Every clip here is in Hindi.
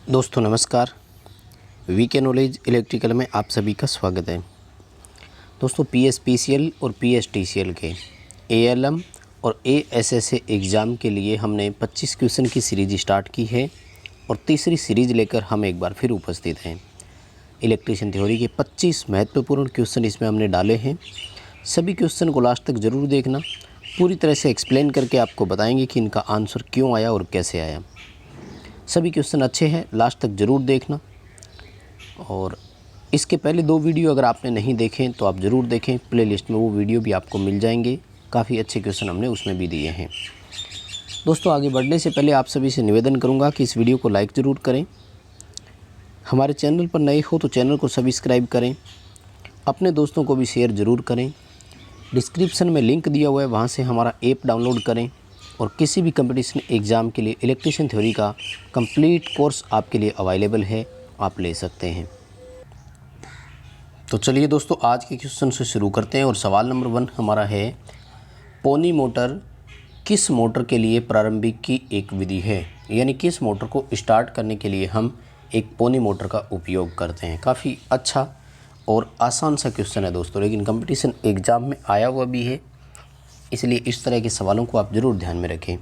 दोस्तों नमस्कार। वीके नॉलेज इलेक्ट्रिकल में आप सभी का स्वागत है। दोस्तों पीएसपीसीएल और पीएसटीसीएल के एएलएम और एएसएसए एग्ज़ाम के लिए हमने 25 क्वेश्चन की सीरीज स्टार्ट की है और तीसरी सीरीज लेकर हम एक बार फिर उपस्थित हैं। इलेक्ट्रिशियन थ्योरी के 25 महत्वपूर्ण क्वेश्चन इसमें हमने डाले हैं। सभी क्वेश्चन को लास्ट तक ज़रूर देखना, पूरी तरह से एक्सप्लेन करके आपको बताएंगे कि इनका आंसर क्यों आया और कैसे आया। सभी क्वेश्चन अच्छे हैं, लास्ट तक ज़रूर देखना। और इसके पहले 2 वीडियो अगर आपने नहीं देखे तो आप ज़रूर देखें, प्लेलिस्ट में वो वीडियो भी आपको मिल जाएंगे। काफ़ी अच्छे क्वेश्चन हमने उसमें भी दिए हैं। दोस्तों आगे बढ़ने से पहले आप सभी से निवेदन करूंगा कि इस वीडियो को लाइक ज़रूर करें। हमारे चैनल पर नए हो तो चैनल को सब्सक्राइब करें, अपने दोस्तों को भी शेयर ज़रूर करें। डिस्क्रिप्शन में लिंक दिया हुआ है, वहाँ से हमारा ऐप डाउनलोड करें और किसी भी कंपटीशन एग्ज़ाम के लिए इलेक्ट्रिशियन थ्योरी का कंप्लीट कोर्स आपके लिए अवेलेबल है, आप ले सकते हैं। तो चलिए दोस्तों आज के क्वेश्चन से शुरू करते हैं और सवाल नंबर 1 हमारा है, पोनी मोटर किस मोटर के लिए प्रारंभिक की एक विधि है। यानी किस मोटर को स्टार्ट करने के लिए हम एक पोनी मोटर का उपयोग करते हैं। काफ़ी अच्छा और आसान सा क्वेश्चन है दोस्तों, लेकिन कंपटीशन एग्ज़ाम में आया हुआ भी है, इसलिए इस तरह के सवालों को आप ज़रूर ध्यान में रखें।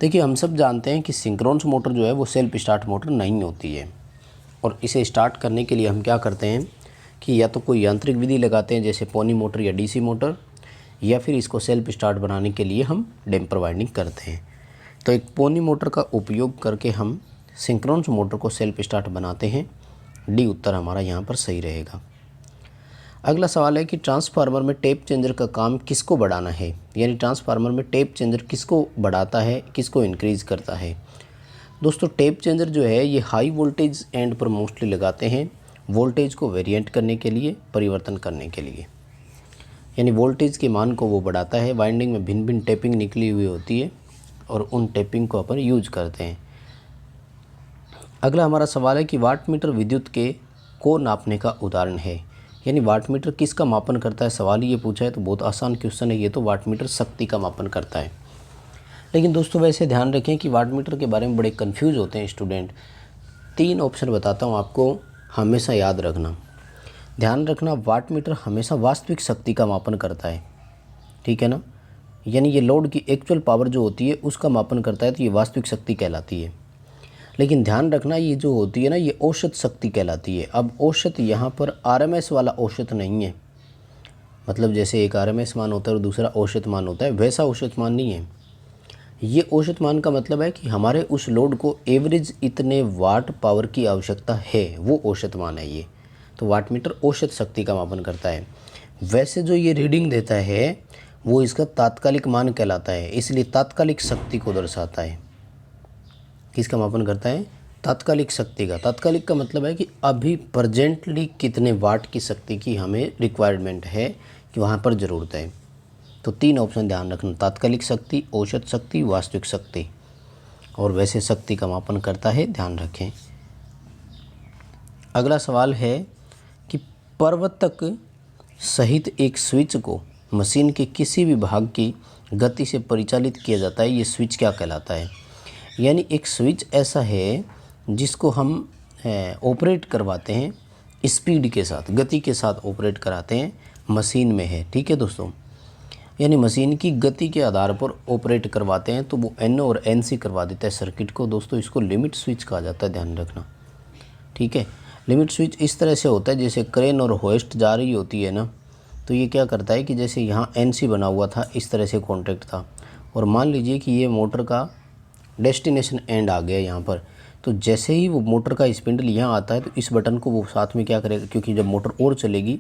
देखिए हम सब जानते हैं कि सिंक्रोनस मोटर जो है वो सेल्फ स्टार्ट मोटर नहीं होती है, और इसे स्टार्ट करने के लिए हम क्या करते हैं कि या तो कोई यांत्रिक विधि लगाते हैं जैसे पोनी मोटर या डीसी मोटर, या फिर इसको सेल्फ स्टार्ट बनाने के लिए हम डैम्पर वाइंडिंग करते हैं। तो एक पोनी मोटर का उपयोग करके हम सिंक्रोनस मोटर को सेल्फ स्टार्ट बनाते हैं। डी उत्तर हमारा यहाँ पर सही रहेगा। अगला सवाल है कि ट्रांसफार्मर में टेप चेंजर का काम किसको बढ़ाना है। यानी ट्रांसफार्मर में टेप चेंजर किसको बढ़ाता है, किसको इंक्रीज़ करता है। दोस्तों टेप चेंजर जो है ये हाई वोल्टेज एंड पर मोस्टली लगाते हैं, वोल्टेज को वेरिएंट करने के लिए, परिवर्तन करने के लिए। यानी वोल्टेज के मान को वो बढ़ाता है। वाइंडिंग में भिन्न भिन्न टेपिंग निकली हुई होती है और उन टेपिंग को अपन यूज करते हैं। अगला हमारा सवाल है कि वाट मीटर विद्युत के को नापने का उदाहरण है। यानी वाट मीटर किसका मापन करता है, सवाल ये पूछा है तो बहुत आसान क्वेश्चन है ये तो। वाट मीटर शक्ति का मापन करता है। लेकिन दोस्तों वैसे ध्यान रखें कि वाट मीटर के बारे में बड़े कंफ्यूज होते हैं स्टूडेंट। 3 ऑप्शन बताता हूँ आपको, हमेशा याद रखना। ध्यान रखना, वाट मीटर हमेशा वास्तविक शक्ति का मापन करता है, ठीक है ना। यानी ये लोड की एक्चुअल पावर जो होती है उसका मापन करता है, तो ये वास्तविक शक्ति कहलाती है। लेकिन ध्यान रखना ये जो होती है ना ये औसत शक्ति कहलाती है। अब औसत यहाँ पर आरएमएस वाला औसत नहीं है, मतलब जैसे एक आरएमएस मान होता है और दूसरा औसत मान होता है, वैसा औसत मान नहीं है। ये औसत मान का मतलब है कि हमारे उस लोड को एवरेज इतने वाट पावर की आवश्यकता है, वो औसत मान है ये। तो वाट मीटर औसत शक्ति का मापन करता है। वैसे जो ये रीडिंग देता है वो इसका तात्कालिक मान कहलाता है, इसलिए तात्कालिक शक्ति को दर्शाता है। किसका मापन करता है, तात्कालिक शक्ति का। तात्कालिक का मतलब है कि अभी प्रजेंटली कितने वाट की शक्ति की हमें रिक्वायरमेंट है, कि वहाँ पर ज़रूरत है। तो 3 ऑप्शन ध्यान रखना, तात्कालिक शक्ति, औसत शक्ति, वास्तविक शक्ति। और वैसे शक्ति का मापन करता है, ध्यान रखें। अगला सवाल है कि प्रवर्तक सहित एक स्विच को मशीन के किसी भी भाग की गति से परिचालित किया जाता है, ये स्विच क्या कहलाता है। यानी एक स्विच ऐसा है जिसको हम ऑपरेट करवाते हैं स्पीड के साथ, गति के साथ ऑपरेट कराते हैं, मशीन में है, ठीक है दोस्तों। यानी मशीन की गति के आधार पर ऑपरेट करवाते हैं, तो वो एन और एन सी करवा देता है सर्किट को। दोस्तों इसको लिमिट स्विच कहा जाता है, ध्यान रखना, ठीक है। लिमिट स्विच इस तरह से होता है जैसे क्रेन और होइस्ट जा रही होती है ना, तो ये क्या करता है कि जैसे यहाँ एन सी बना हुआ था, इस तरह से कॉन्टैक्ट था, और मान लीजिए कि ये मोटर का डेस्टिनेशन एंड आ गया यहाँ पर, तो जैसे ही वो मोटर का स्पिंडल यहाँ आता है तो इस बटन को वो साथ में क्या करेगा, क्योंकि जब मोटर और चलेगी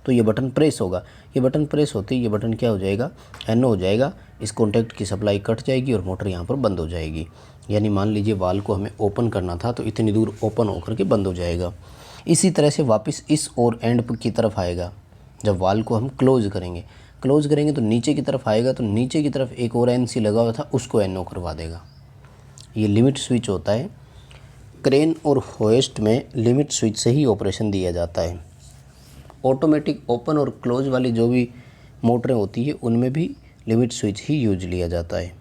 तो ये बटन प्रेस होगा। ये बटन प्रेस होते ही ये बटन क्या हो जाएगा, एनो हो जाएगा, इस कॉन्टैक्ट की सप्लाई कट जाएगी और मोटर यहाँ पर बंद हो जाएगी। यानी मान लीजिए वाल को हमें ओपन करना था तो इतनी दूर ओपन होकर के बंद हो जाएगा। इसी तरह से वापस इस और एंड की तरफ आएगा, जब वाल को हम क्लोज करेंगे तो नीचे की तरफ आएगा, तो नीचे की तरफ एक और एन सी लगा हुआ था उसको एनो करवा देगा। ये लिमिट स्विच होता है। क्रेन और होइस्ट में लिमिट स्विच से ही ऑपरेशन दिया जाता है। ऑटोमेटिक ओपन और क्लोज वाली जो भी मोटरें होती है उनमें भी लिमिट स्विच ही यूज लिया जाता है।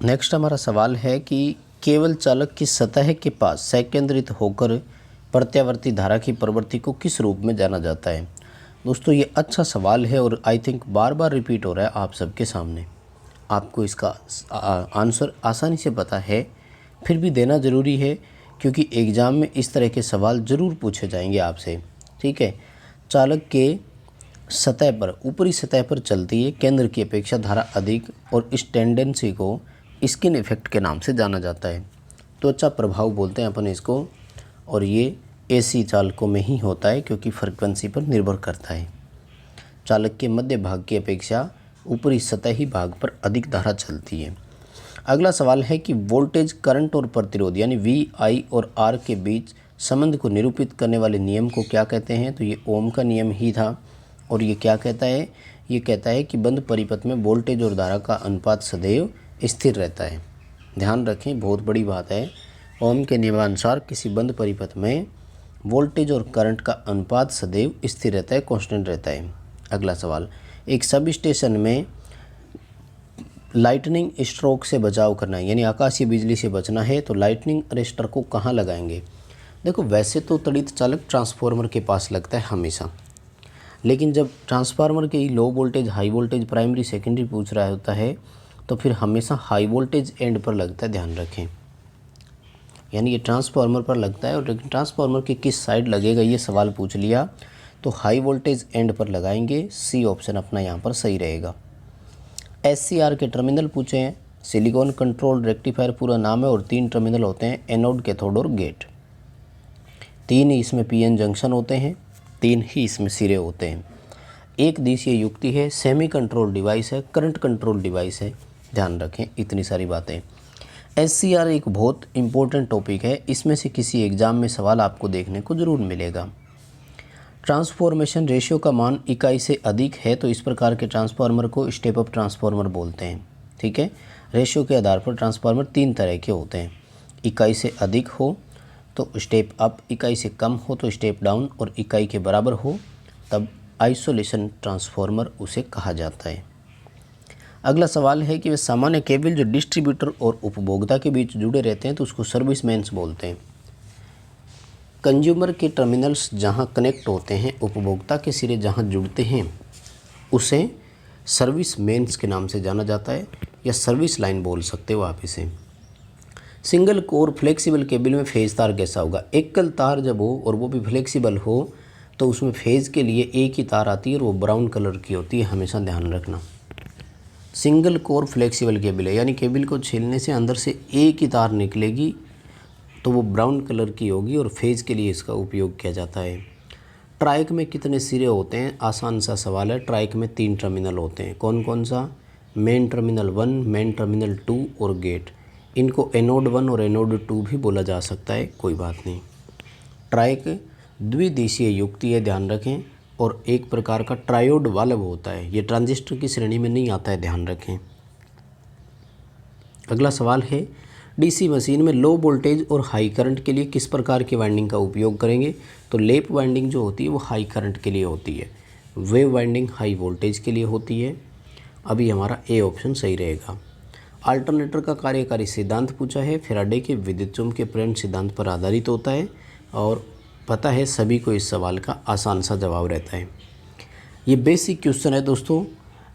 नेक्स्ट हमारा सवाल है कि केवल चालक की सतह के पास संकेंद्रित होकर प्रत्यावर्ती धारा की प्रवृत्ति को किस रूप में जाना जाता है। दोस्तों ये अच्छा सवाल है और I think bar bar repeat हो रहा है आप सबके सामने। आपको इसका आंसर आसानी से पता है, फिर भी देना ज़रूरी है क्योंकि एग्ज़ाम में इस तरह के सवाल ज़रूर पूछे जाएंगे आपसे। ठीक है, चालक के सतह पर, ऊपरी सतह पर चलती है केंद्र की अपेक्षा धारा अधिक और इस टेंडेंसी को स्किन इफेक्ट के नाम से जाना जाता है। त्वचा प्रभाव बोलते हैं अपन इसको, और ये एसी चालकों में ही होता है क्योंकि फ्रीक्वेंसी पर निर्भर करता है। चालक के मध्य भाग की अपेक्षा ऊपरी सतही भाग पर अधिक धारा चलती है। अगला सवाल है कि वोल्टेज, करंट और प्रतिरोध यानी वी, आई और आर के बीच संबंध को निरूपित करने वाले नियम को क्या कहते हैं। तो ये ओम का नियम ही था। और ये क्या कहता है, ये कहता है कि बंद परिपथ में वोल्टेज और धारा का अनुपात सदैव स्थिर रहता है। ध्यान रखें, बहुत बड़ी बात है। ओम के नियमानुसार किसी बंद परिपथ में वोल्टेज और करंट का अनुपात सदैव स्थिर रहता है, कांस्टेंट रहता है। अगला सवाल, एक सब स्टेशन में लाइटनिंग स्ट्रोक से बचाव करना है यानी आकाशीय बिजली से बचना है, तो लाइटनिंग अरेस्टर को कहाँ लगाएंगे। देखो वैसे तो तड़ित चालक ट्रांसफार्मर के पास लगता है हमेशा, लेकिन जब ट्रांसफार्मर के low voltage, high voltage, primary, secondary पूछ रहा होता है तो फिर हमेशा हाई वोल्टेज एंड पर लगता है, ध्यान रखें। यानी ये ट्रांसफार्मर पर लगता है और लेकिन ट्रांसफार्मर की किस साइड लगेगा ये सवाल पूछ लिया तो हाई वोल्टेज एंड पर लगाएंगे। सी ऑप्शन अपना यहाँ पर सही रहेगा। एससीआर के टर्मिनल पूछे हैं। सिलिकॉन कंट्रोल रेक्टिफायर पूरा नाम है और 3 टर्मिनल होते हैं, एनोड, कैथोड और गेट। 3 ही इसमें पीएन जंक्शन होते हैं, 3 ही इसमें सिरे होते हैं। एक दिशीय युक्ति है, सेमी कंट्रोल डिवाइस है, करंट कंट्रोल डिवाइस है। ध्यान रखें इतनी सारी बातें। एससीआर एक बहुत इंपॉर्टेंट टॉपिक है, इसमें से किसी एग्ज़ाम में सवाल आपको देखने को ज़रूर मिलेगा। ट्रांसफॉर्मेशन रेशियो का मान इकाई से अधिक है तो इस प्रकार के ट्रांसफार्मर को स्टेप अप ट्रांसफार्मर बोलते हैं। ठीक है, रेशियो के आधार पर ट्रांसफार्मर 3 तरह के होते हैं। इकाई से अधिक हो तो स्टेप अप, इकाई से कम हो तो स्टेप डाउन और इकाई के बराबर हो तब आइसोलेशन ट्रांसफार्मर उसे कहा जाता है। अगला सवाल है कि वे सामान्य केबल जो डिस्ट्रीब्यूटर और उपभोक्ता के बीच जुड़े रहते हैं तो उसको सर्विस मेन्स बोलते हैं। कंज्यूमर के टर्मिनल्स जहां कनेक्ट होते हैं, उपभोक्ता के सिरे जहां जुड़ते हैं उसे सर्विस मेन्स के नाम से जाना जाता है या सर्विस लाइन बोल सकते हो आप इसे। सिंगल कोर फ्लेक्सिबल केबल में फेज तार कैसा होगा। एकल तार जब हो और वो भी फ्लेक्सिबल हो तो उसमें फेज के लिए एक ही तार आती है और वो ब्राउन कलर की होती है, हमेशा ध्यान रखना। सिंगल कोर फ्लेक्सिबल केबल है यानी केबल को छीलने से अंदर से एक ही तार निकलेगी तो वो ब्राउन कलर की होगी और फेज के लिए इसका उपयोग किया जाता है। ट्राइक में कितने सिरे होते हैं, आसान सा सवाल है। ट्राइक में 3 टर्मिनल होते हैं, कौन कौन सा, मेन टर्मिनल 1, मेन टर्मिनल 2 और गेट। इनको एनोड 1 और एनोड 2 भी बोला जा सकता है, कोई बात नहीं। ट्राइक द्विदिशीय युक्ति है, ध्यान रखें, और एक प्रकार का ट्रायोड वाल्व होता है। ये ट्रांजिस्टर की श्रेणी में नहीं आता है, ध्यान रखें। अगला सवाल है, डीसी मशीन में लो वोल्टेज और हाई करंट के लिए किस प्रकार की वाइंडिंग का उपयोग करेंगे। तो लेप वाइंडिंग जो होती है वो हाई करंट के लिए होती है, वेव वाइंडिंग हाई वोल्टेज के लिए होती है। अभी हमारा ए ऑप्शन सही रहेगा। अल्टरनेटर का कार्यकारी सिद्धांत पूछा है, फैराडे के विद्युत चुम्बकीय प्रेरण सिद्धांत पर आधारित होता है और पता है सभी को इस सवाल का आसान सा जवाब रहता है। ये बेसिक क्वेश्चन है दोस्तों,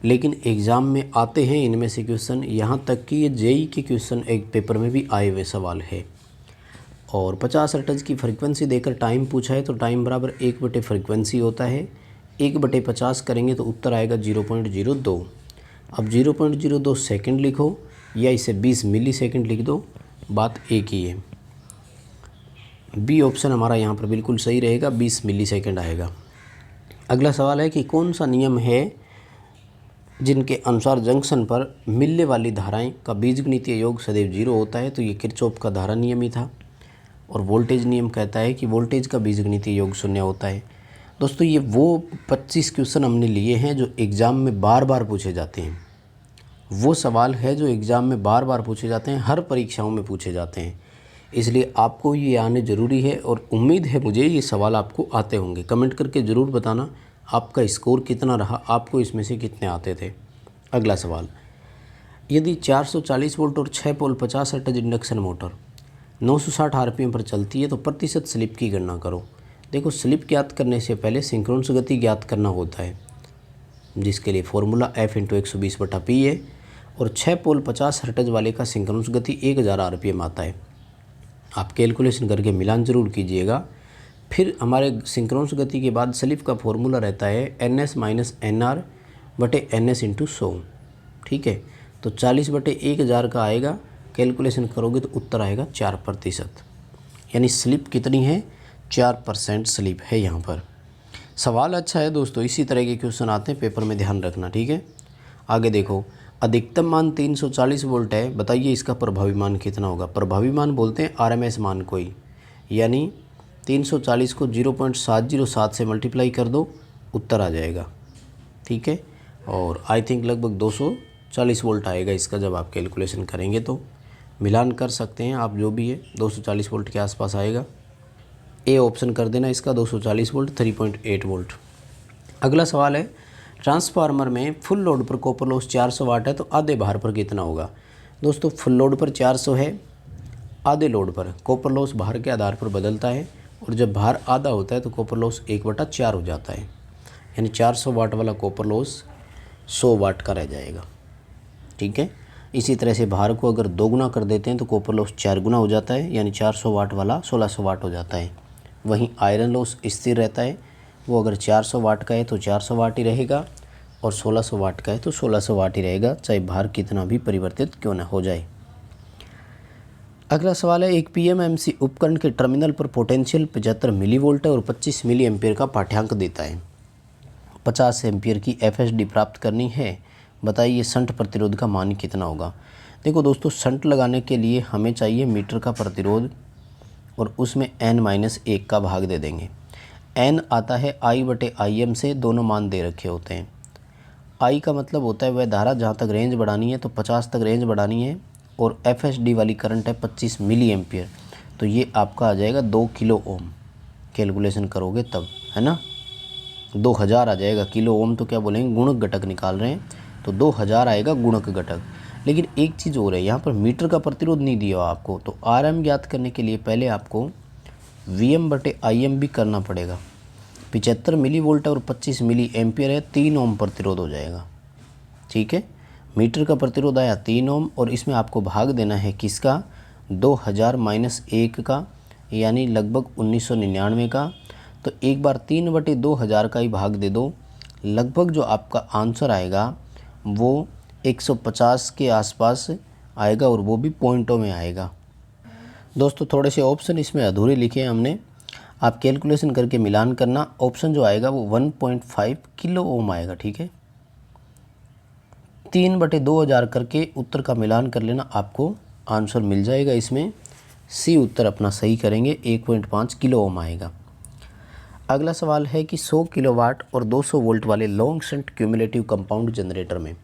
लेकिन एग्ज़ाम में आते हैं इनमें से क्वेश्चन, यहाँ तक कि ये जेई के क्वेश्चन एक पेपर में भी आए हुए सवाल है। और 50 हर्ट्ज की फ्रीक्वेंसी देकर टाइम पूछा है तो टाइम बराबर 1/, फ्रीक्वेंसी होता है, 1/50 करेंगे तो उत्तर आएगा 0.02। अब 0.02 सेकंड लिखो या इसे 20 मिली सेकेंड लिख दो, बात एक ही है। बी ऑप्शन हमारा यहाँ पर बिल्कुल सही रहेगा, 20 मिली सेकेंड आएगा। अगला सवाल है कि कौन सा नियम है जिनके अनुसार जंक्शन पर मिलने वाली धाराएं का बीजगणितीय योग सदैव 0 होता है। तो ये किरचॉफ का धारा नियम ही था। और वोल्टेज नियम कहता है कि वोल्टेज का बीजगणितीय योग 0 होता है। दोस्तों ये वो 25 क्वेश्चन हमने लिए हैं जो एग्ज़ाम में बार बार पूछे जाते हैं। वो सवाल है जो एग्ज़ाम में बार बार पूछे जाते हैं, हर परीक्षाओं में पूछे जाते हैं, इसलिए आपको ये आने ज़रूरी है और उम्मीद है मुझे ये सवाल आपको आते होंगे। कमेंट करके ज़रूर बताना आपका स्कोर कितना रहा, आपको इसमें से कितने आते थे। अगला सवाल, यदि 440 वोल्ट और 6 पोल 50 हर्ट्ज इंडक्शन मोटर 960 आरपीएम पर चलती है तो प्रतिशत स्लिप की गणना करो। देखो, स्लिप ज्ञात करने से पहले सिंक्रोनस गति ज्ञात करना होता है, जिसके लिए फॉर्मूला F/120/P है, और 6 पोल 50 हर्ट्ज वाले का सिंक्रोनस गति 1000 आरपीएम आता है। आप कैलकुलेशन करके मिलान ज़रूर कीजिएगा। फिर हमारे सिंक्रोनस गति के बाद स्लिप का फॉर्मूला रहता है NS - NR/NS × 100। ठीक है, तो 40/1000 का आएगा, कैलकुलेशन करोगे तो उत्तर आएगा 4%। यानी स्लिप कितनी है? 4% स्लिप है यहाँ पर। सवाल अच्छा है दोस्तों, इसी तरह के क्वेश्चन आते हैं पेपर में, ध्यान रखना। ठीक है, आगे देखो, अधिकतम मान 340 वोल्ट है, बताइए इसका प्रभावी मान कितना होगा। प्रभावी मान बोलते हैं RMS मान को ही, यानी 340 को 0.707 से मल्टीप्लाई कर दो, उत्तर आ जाएगा। ठीक है, और आई थिंक लगभग 240 वोल्ट आएगा इसका, जब आप कैलकुलेशन करेंगे तो मिलान कर सकते हैं आप, जो भी है 240 वोल्ट के आसपास आएगा। ए ऑप्शन कर देना इसका, 240 वोल्ट 3.8 वोल्ट। अगला सवाल है, ट्रांसफार्मर में फुल लोड पर कॉपर लॉस 400 वाट है तो आधे भार पर कितना होगा। दोस्तों, फुल लोड पर 400 है, आधे लोड पर कॉपर लॉस भार के आधार पर बदलता है, और जब भार आधा होता है तो कॉपर लॉस 1/4 हो जाता है, यानी 400 वाट वाला कॉपर लॉस 100 वाट का रह जाएगा। ठीक है, इसी तरह से भार को अगर दोगुना कर देते हैं तो कॉपर लॉस 4 गुना हो जाता है, यानी 400 वाट वाला 1600 वाट हो जाता है। वहीं आयरन लॉस स्थिर रहता है, वो अगर 400 वाट का है तो 400 वाट ही रहेगा, और 1600 वाट का है तो 1600 वाट ही रहेगा, चाहे भार कितना भी परिवर्तित क्यों ना हो जाए। अगला सवाल है, एक PMMC उपकरण के टर्मिनल पर पोटेंशियल 75 मिलीवोल्ट है और 25 मिली एम्पियर का पाठ्यांक देता है। 50 एम्पियर की FSD प्राप्त करनी है, बताइए शंट प्रतिरोध का मान कितना होगा। देखो दोस्तों, शंट लगाने के लिए हमें चाहिए मीटर का प्रतिरोध, और उसमें n-1 का भाग दे देंगे। n आता है I/Im से, दोनों मान दे रखे होते हैं। I का मतलब होता है वह धारा जहाँ तक रेंज बढ़ानी है, तो 50 तक रेंज बढ़ानी है, और FSD वाली करंट है 25 मिली एम्पियर, तो ये आपका आ जाएगा 2 किलो ओम। कैलकुलेशन करोगे तब, है ना, 2000 आ जाएगा। किलो ओम तो क्या बोलेंगे, गुणक घटक निकाल रहे हैं, तो 2000 आएगा गुणक घटक। लेकिन एक चीज़ और है, यहाँ पर मीटर का प्रतिरोध नहीं दिया आपको, तो RM ज्ञात करने के लिए पहले आपको Vm/Im भी करना पड़ेगा। 75 मिली वोल्ट और 25 मिली एम्पियर है, 3 ओम प्रतिरोध हो जाएगा। ठीक है, मीटर का प्रतिरोध आया 3 ओम, और इसमें आपको भाग देना है किसका, 2000 - 1 का, यानी लगभग 1999 का। तो एक बार 3/2000 का ही भाग दे दो, लगभग जो आपका आंसर आएगा वो 150 के आसपास आएगा, और वो भी पॉइंटों में आएगा। दोस्तों, थोड़े से ऑप्शन इसमें अधूरे लिखे हैं हमने, आप कैलकुलेशन करके मिलान करना। ऑप्शन जो आएगा वो 1.5 किलो ओम आएगा। ठीक है, 3/2000 करके उत्तर का मिलान कर लेना, आपको आंसर मिल जाएगा। इसमें सी उत्तर अपना सही करेंगे, 1.5 किलो ओम आएगा। अगला सवाल है कि 100 किलोवाट और 200 वोल्ट वाले long shunt cumulative compound generator में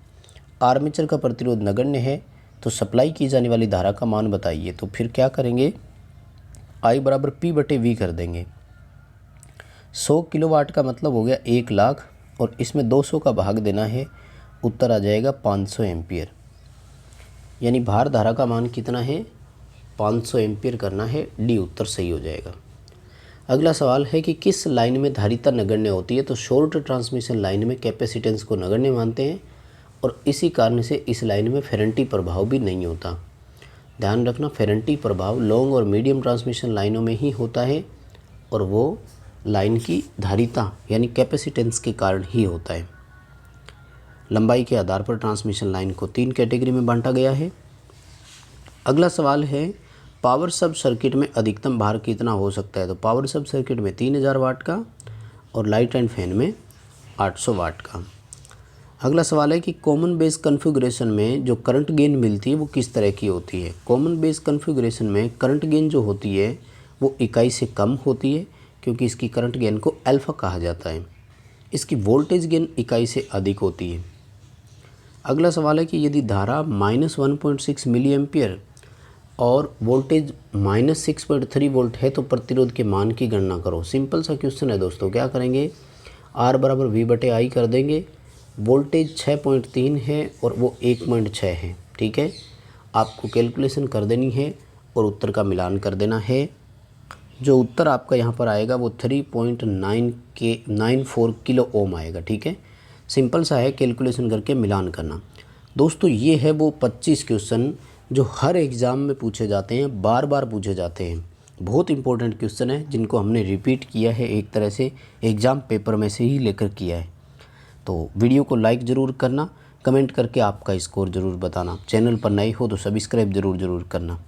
आर्मेचर का प्रतिरोध नगण्य है, तो सप्लाई की जाने वाली धारा का मान बताइए। तो फिर क्या करेंगे, I = P/V कर देंगे। 100 किलोवाट का मतलब हो गया 1 लाख, और इसमें 200 का भाग देना है, उत्तर आ जाएगा 500 एम्पियर। यानी भार धारा का मान कितना है, 500 एम्पियर करना है, डी उत्तर सही हो जाएगा। अगला सवाल है कि किस लाइन में धारिता नगण्य होती है। तो शॉर्ट ट्रांसमिशन लाइन में कैपेसिटेंस को नगण्य मानते हैं, और इसी कारण से इस लाइन में फेरेंटी प्रभाव भी नहीं होता। ध्यान रखना, फेरेंटी प्रभाव लॉन्ग और मीडियम ट्रांसमिशन लाइनों में ही होता है, और वो लाइन की धारिता यानी कैपेसिटेंस के कारण ही होता है। लंबाई के आधार पर ट्रांसमिशन लाइन को 3 कैटेगरी में बांटा गया है। अगला सवाल है, पावर सब सर्किट में अधिकतम भार कितना हो सकता है। तो पावर सब सर्किट में 3000 वाट का, और लाइट एंड फैन में 800 वाट का। अगला सवाल है कि कॉमन बेस कॉन्फ़िगरेशन में जो करंट गेन मिलती है वो किस तरह की होती है। कॉमन बेस कॉन्फ़िगरेशन में करंट गेन जो होती है वो इकाई से कम होती है, क्योंकि इसकी करंट गेन को अल्फ़ा कहा जाता है। इसकी वोल्टेज गेन इकाई से अधिक होती है। अगला सवाल है कि यदि धारा -1.6 मिली एम्पियर और वोल्टेज -6.3 वोल्ट है तो प्रतिरोध के मान की गणना करो। सिंपल सा क्वेश्चन है दोस्तों, क्या करेंगे, R = V/I कर देंगे। वोल्टेज 6.3 है और वो 1.6 है, ठीक है। आपको कैलकुलेशन कर देनी है और उत्तर का मिलान कर देना है। जो उत्तर आपका यहाँ पर आएगा वो 3.94 किलो ओम आएगा, ठीक है। सिंपल सा है, कैलकुलेशन करके मिलान करना। दोस्तों ये है वो 25 क्वेश्चन जो हर एग्ज़ाम में पूछे जाते हैं, बार बार पूछे जाते हैं। बहुत इंपॉर्टेंट क्वेश्चन है जिनको हमने रिपीट किया है, एक तरह से एग्ज़ाम पेपर में से ही लेकर किया है। तो वीडियो को लाइक ज़रूर करना, कमेंट करके आपका स्कोर ज़रूर बताना। चैनल पर नए हो तो सब्सक्राइब ज़रूर करना।